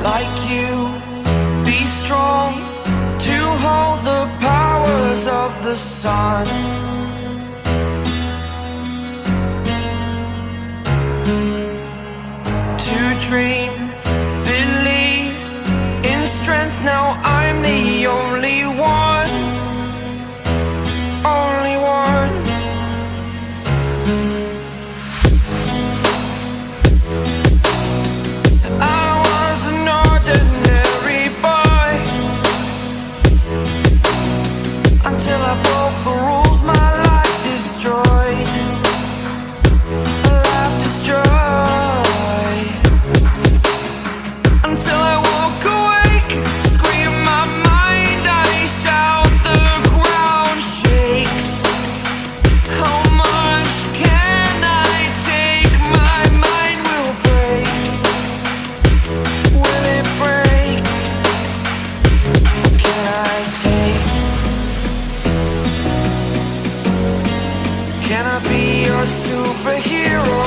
like you. Be strong to hold the powers of the sun. To dream, believe in strength. Now I'm the only one, only one. I was an ordinary boy until I broke the rules. My life destroyed, life destroyed. Until I woke awake, scream my mind, I shout, the ground shakes. How much can I take? My mind will break. Will it break? Can I take? Can I be your superhero?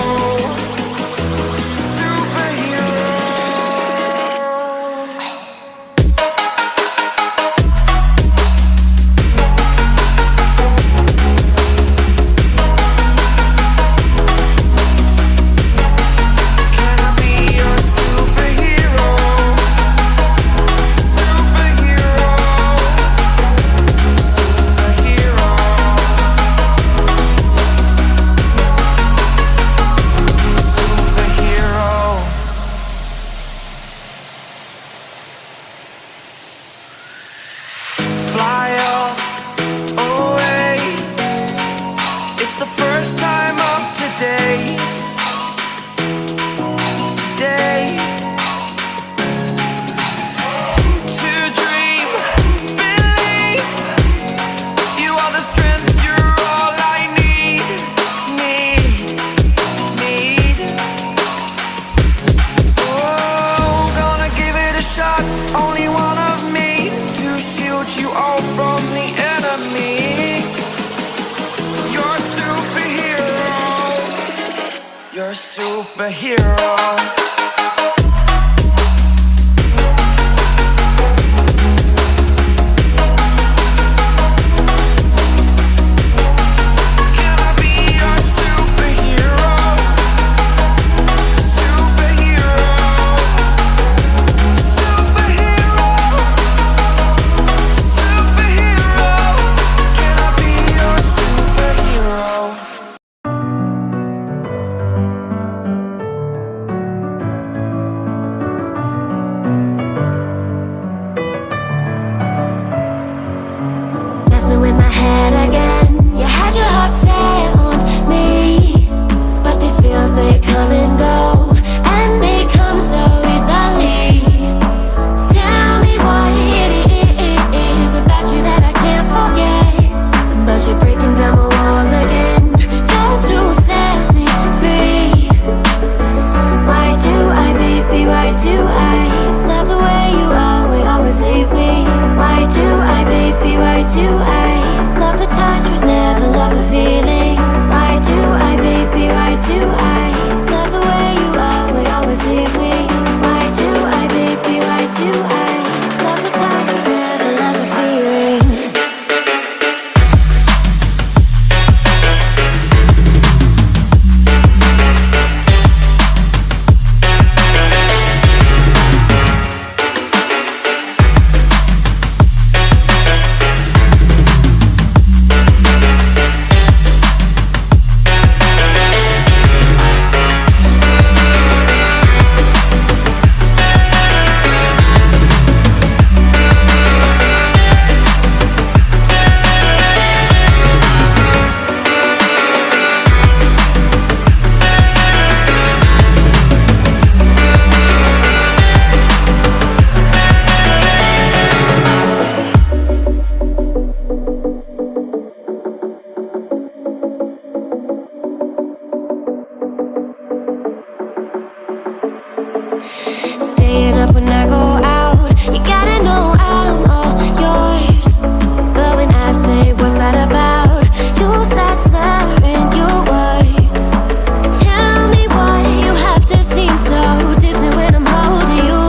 Fly up, away. It's the first time of today. Today. To dream, believe. You are the strength, you're all I need. Need. Oh, gonna give it a shot. Only one of me to shield you all from the enemy. You're a superhero. You're a superhero. Can I be your superhero? Superhero. Superhero. Superhero. Can I be your superhero? Messing with my head again. You had your heart set on me, but these feels, they come and go, and they come so easily. Tell me what it is about you that I can't forget, but you're breaking down my walls again just to set me free. Why do I, baby, why do I love the way you are, will always leave me? Why do I, baby, why do I love the touch but never love the feeling? Why do I, baby, why do I love the way you are, will always leave me? Why do I, baby, why do I love the touch but never love the feeling? Staying up when I go out, you gotta know I'm all yours. But when I say what's that about, you start slurring your words. Tell me why you have to seem so distant when I'm holding you.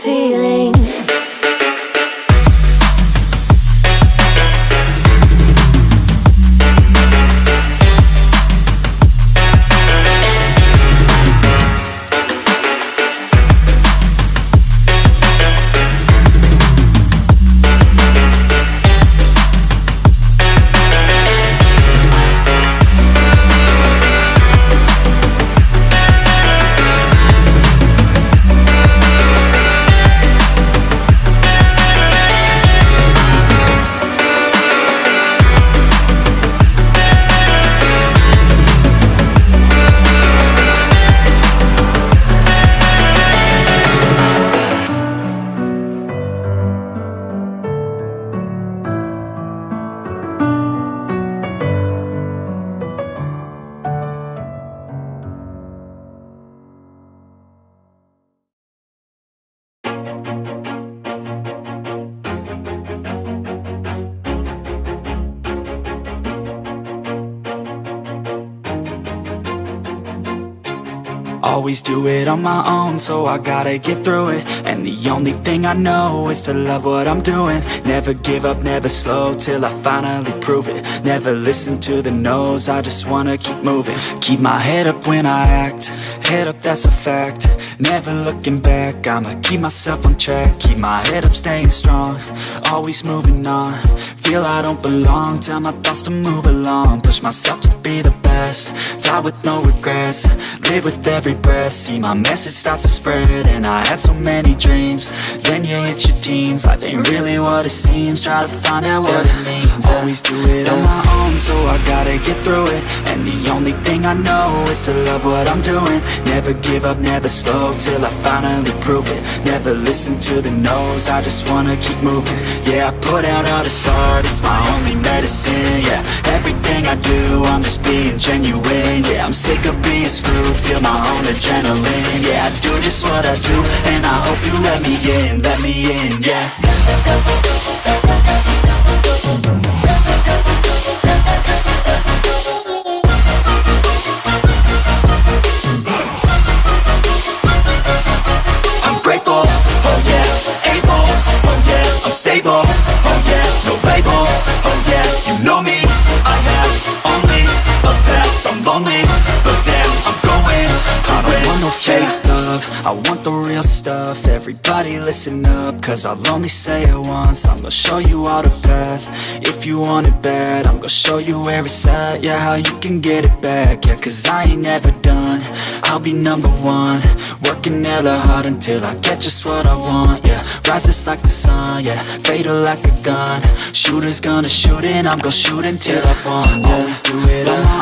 feeling. Always do it on my own, so I gotta get through it. And the only thing I know is to love what I'm doing. Never give up, never slow, till I finally prove it. Never listen to the no's, I just wanna keep moving. Keep my head up when I act, head up, that's a fact. Never looking back, I'ma keep myself on track. Keep my head up, staying strong, always moving on. Feel I don't belong, tell my thoughts to move along. Push myself to be the best, die with no regrets. Live with every breath, see my message start to spread. And I had so many dreams, then you hit your teens. Life ain't really what it seems, try to find out what it means. Always do it on my own, so I gotta get through it. And the only thing I know is to love what I'm doing. Never give up, never slow, till I finally prove it. Never listen to the no's, I just wanna keep moving. Yeah, I put out all this art, it's my only medicine. Yeah, everything I do, I'm just being genuine. Yeah, I'm sick of being screwed, feel my own adrenaline. Yeah, I do just what I do, and I hope you let me in, yeah. I'm grateful, oh yeah, able, oh yeah, I'm stable, oh yeah, no label, oh yeah, you know me, I have only a path, I'm lonely, but damn, I'm going to I don't want no fake love, I want the real stuff. Everybody listen up, cause I'll only say it once. I'm gonna show you all the path, if you want it bad. I'm gonna show you where it's at, yeah, how you can get it back. Yeah, cause I ain't never done, I'll be number one. Working hella hard until I get just what I want, yeah. Rises like the sun, yeah, fatal like a gun. Shooter's gonna shoot and I'm gonna shoot until I fall, yeah. Always do it on my